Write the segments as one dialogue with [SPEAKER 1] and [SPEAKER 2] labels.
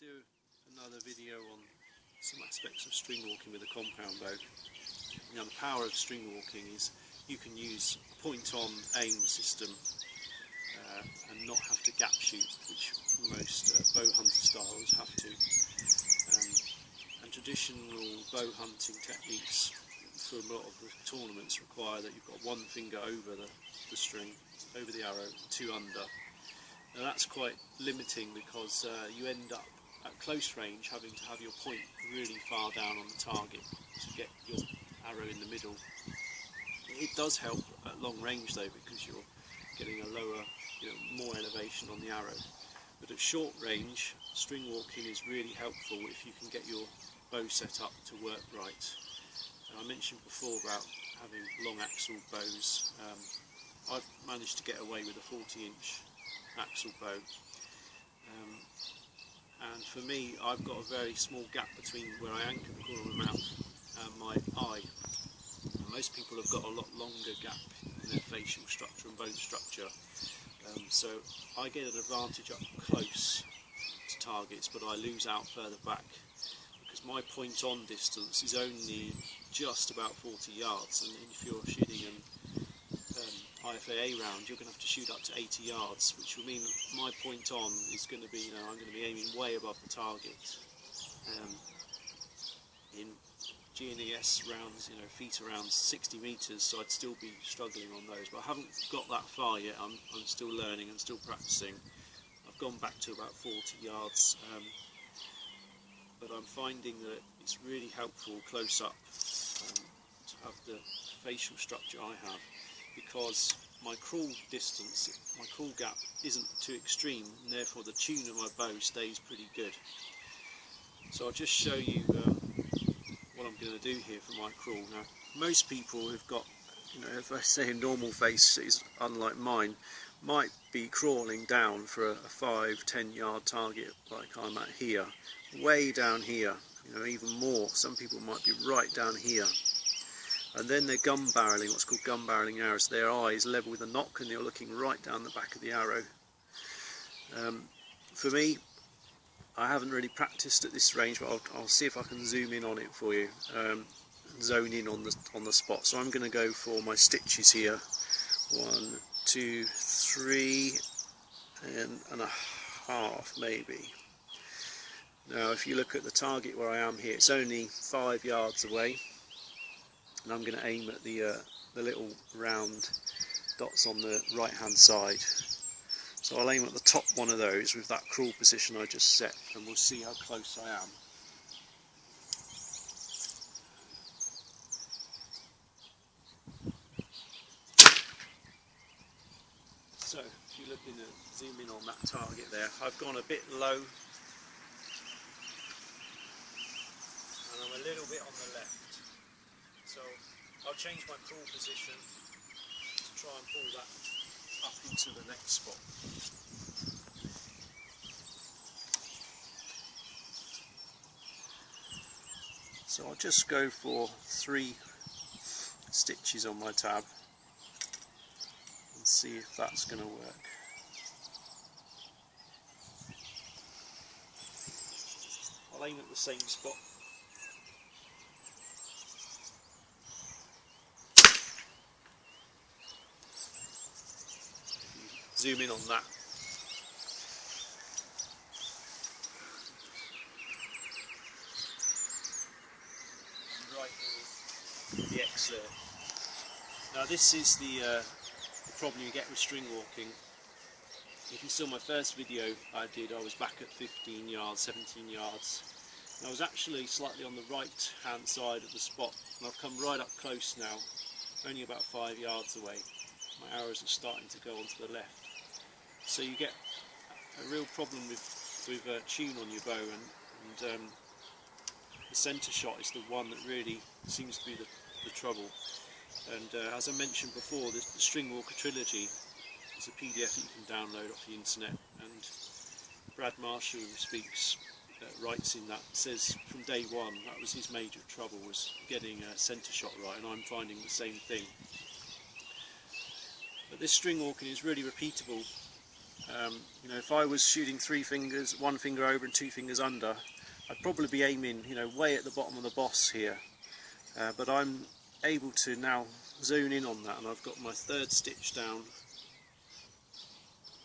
[SPEAKER 1] do another video on some aspects of string walking with a compound bow. Now, the power of string walking is you can use a point-on aim system and not have to gap shoot, which most bow hunter styles have to. And traditional bow hunting techniques for a lot of the tournaments require that you've got one finger over the string, over the arrow, two under. Now that's quite limiting because you end up at close range having to have your point really far down on the target to get your arrow in the middle. It does help at long range though, because you're getting a lower, more elevation on the arrow. But at short range, string walking is really helpful if you can get your bow set up to work right. And I mentioned before about having long axle bows. I've managed to get away with a 40-inch axle bow. And for me, I've got a very small gap between where I anchor the corner of my mouth and my eye. And most people have got a lot longer gap in their facial structure and bone structure. So I get an advantage up close to targets, but I lose out further back because my point-on distance is only just about 40 yards, and if you're shooting an IFAA round, you're going to have to shoot up to 80 yards, which will mean my point-on is going to be, I'm going to be aiming way above the target. In GNES rounds, feet around 60 metres, so I'd still be struggling on those, but I haven't got that far yet. I'm still learning and still practicing. I've gone back to about 40 yards, but I'm finding that it's really helpful close up to have the facial structure I have, because my crawl distance, my crawl gap isn't too extreme, and therefore the tune of my bow stays pretty good. So I'll just show you what I'm going to do here for my crawl. Now, most people who've got, if I say a normal face is unlike mine, might be crawling down for a 5-10 yard target like I'm at here, way down here, even more. Some people might be right down here. And then they're gun barreling, what's called gun barreling arrows. Their eyes level with a nock and they're looking right down the back of the arrow. For me, I haven't really practiced at this range, but I'll see if I can zoom in on it for you, zone in on the spot. So I'm going to go for my stitches here. 1, 2, 3 and a half maybe. Now if you look at the target where I am here, it's only 5 yards away, and I'm going to aim at the little round dots on the right hand side. So I'll aim at the top one of those with that crawl position I just set, and we'll see how close I am. So if you're looking at zoom in on that target there, I've gone a bit low and I'm a little bit on the left. So I'll change my crawl position to try and pull that up into the next spot. So I'll just go for 3 stitches on my tab and see if that's going to work. I'll aim at the same spot. Zoom in on that. Right in the X there. Now this is the problem you get with string walking. If you saw my first video I did, I was back at 15 yards, 17 yards. And I was actually slightly on the right hand side of the spot, and I've come right up close now, only about 5 yards away. My arrows are starting to go onto the left. So you get a real problem with tune on your bow, and the centre shot is the one that really seems to be the trouble. And as I mentioned before, the String Walker Trilogy is a PDF that you can download off the internet, and Brad Marshall writes in that, says from day one that was his major trouble, was getting a centre shot right, and I'm finding the same thing. But this string walking is really repeatable You know, if I was shooting 3 fingers, 1 finger over and 2 fingers under, I'd probably be aiming, you know, way at the bottom of the boss here. But I'm able to now zone in on that, and I've got my 3rd stitch down.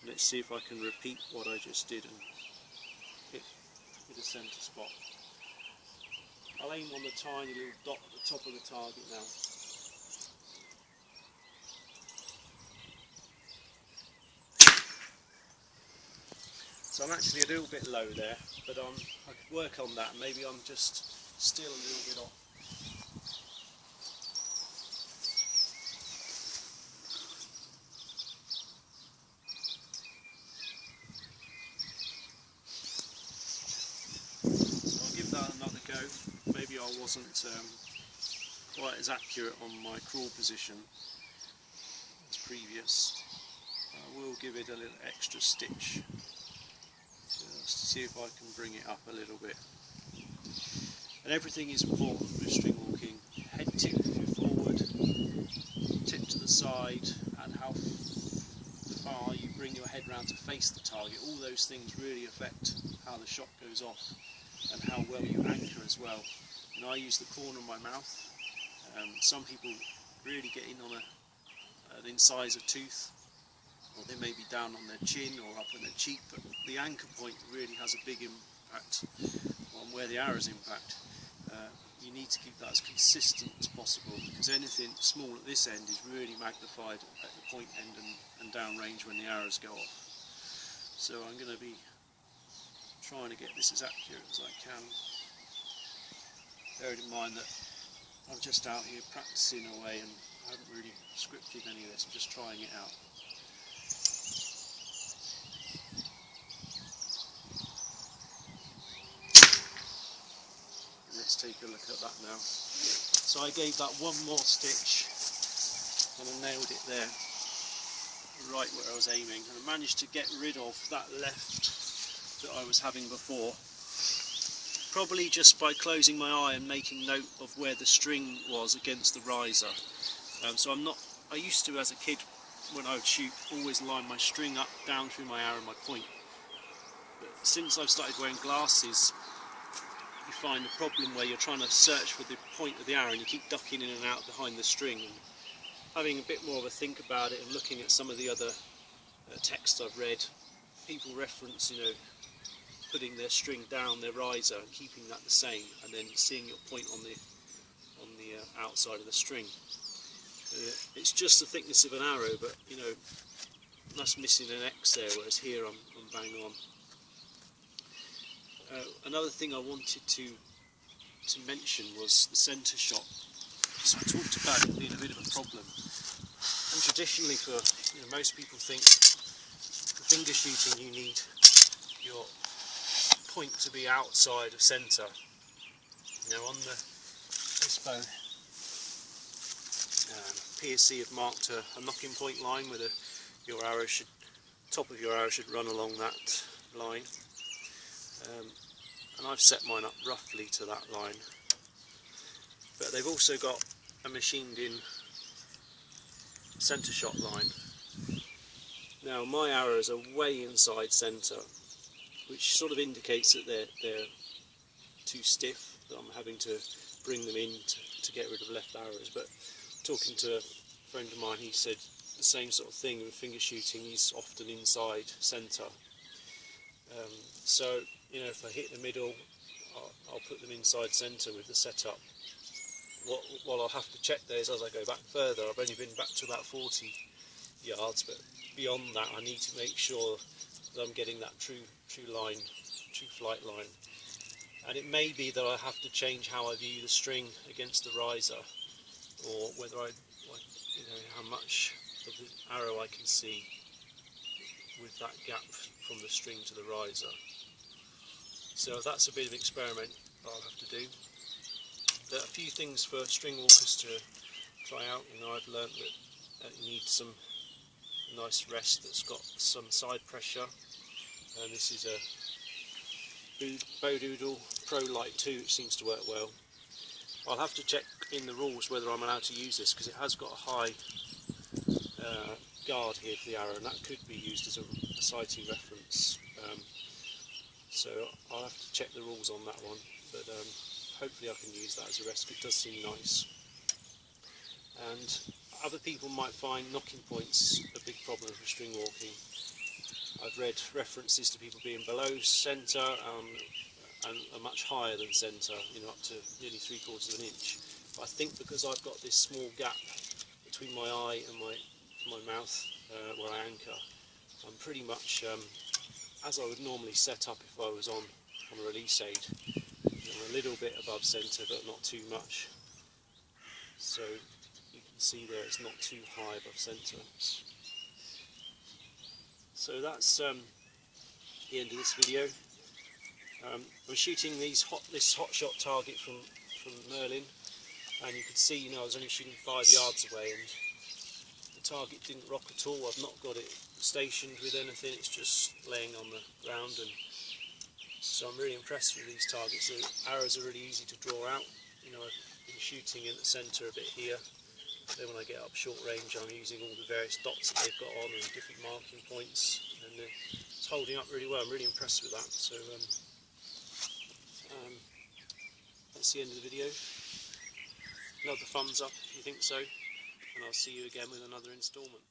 [SPEAKER 1] Let's see if I can repeat what I just did and hit a centre spot. I'll aim on the tiny little dot at the top of the target now. So I'm actually a little bit low there, but I could work on that. Maybe I'm just still a little bit off. So I'll give that another go. Maybe I wasn't quite as accurate on my crawl position as previous. I will give it a little extra stitch, just to see if I can bring it up a little bit. And everything is important with string walking. Head tip forward, tip to the side, and how far you bring your head round to face the target. All those things really affect how the shot goes off and how well you anchor as well. You know, I use the corner of my mouth. Some people really get in on an incisor tooth, or they may be down on their chin or up on their cheek, but the anchor point really has a big impact on where the arrows impact. You need to keep that as consistent as possible, because anything small at this end is really magnified at the point end and down range when the arrows go off. So I'm going to be trying to get this as accurate as I can. Bearing in mind that I'm just out here practicing away and I haven't really scripted any of this, I'm just trying it out. Let's take a look at that now. So I gave that one more stitch and I nailed it there, right where I was aiming, and I managed to get rid of that left that I was having before, probably just by closing my eye and making note of where the string was against the riser. So I used to, as a kid, when I would shoot, always line my string up, down through my arrow and my point. But since I've started wearing glasses, you find the problem where you're trying to search for the point of the arrow and you keep ducking in and out behind the string. And having a bit more of a think about it and looking at some of the other texts I've read, people reference, you know, putting their string down their riser and keeping that the same, and then seeing your point on the outside of the string. It's just the thickness of an arrow, but you know, that's missing an X there, whereas here I'm bang on. Another thing I wanted to mention was the centre shot. So I talked about it being a bit of a problem, and traditionally, for most people think for finger shooting you need your point to be outside of centre. Now on this bow, PSC have marked a knocking point line where your arrow should, top of your arrow should run along that line. And I've set mine up roughly to that line, but they've also got a machined in centre shot line. Now my arrows are way inside centre, which sort of indicates that they're too stiff, that I'm having to bring them in to get rid of left arrows. But talking to a friend of mine, he said the same sort of thing with finger shooting, he's often inside centre. So, you know, if I hit the middle, I'll put them inside centre with the setup. What I'll have to check there is, as I go back further, I've only been back to about 40 yards, but beyond that I need to make sure that I'm getting that true line, true flight line. And it may be that I have to change how I view the string against the riser, or whether how much of the arrow I can see with that gap from the string to the riser. So that's a bit of an experiment I'll have to do. There are a few things for string walkers to try out. I've learnt that you need some nice rest that's got some side pressure, and this is a Bowdoodle Pro Light 2, which seems to work well. I'll have to check in the rules whether I'm allowed to use this, because it has got a high guard here for the arrow, and that could be used as a sighting reference. So I'll have to check the rules on that one, but hopefully I can use that as a rescue. It does seem nice. And other people might find knocking points a big problem for string walking. I've read references to people being below centre and are much higher than centre, up to nearly 3/4 of an inch. But I think because I've got this small gap between my eye and my mouth where I anchor, I'm pretty much as I would normally set up if I was on a release aid. I'm a little bit above centre, but not too much. So you can see there it's not too high above centre. So that's the end of this video. I'm shooting this hot shot target from Merlin, and you can see I was only shooting 5 yards away, and the target didn't rock at all. I've not got it stationed with anything, it's just laying on the ground, and so I'm really impressed with these targets. The arrows are really easy to draw out. I've been shooting in the centre a bit here, then when I get up short range I'm using all the various dots that they've got on and different marking points, and it's holding up really well. I'm really impressed with that. So that's the end of the video. Another thumbs up if you think so, and I'll see you again with another instalment.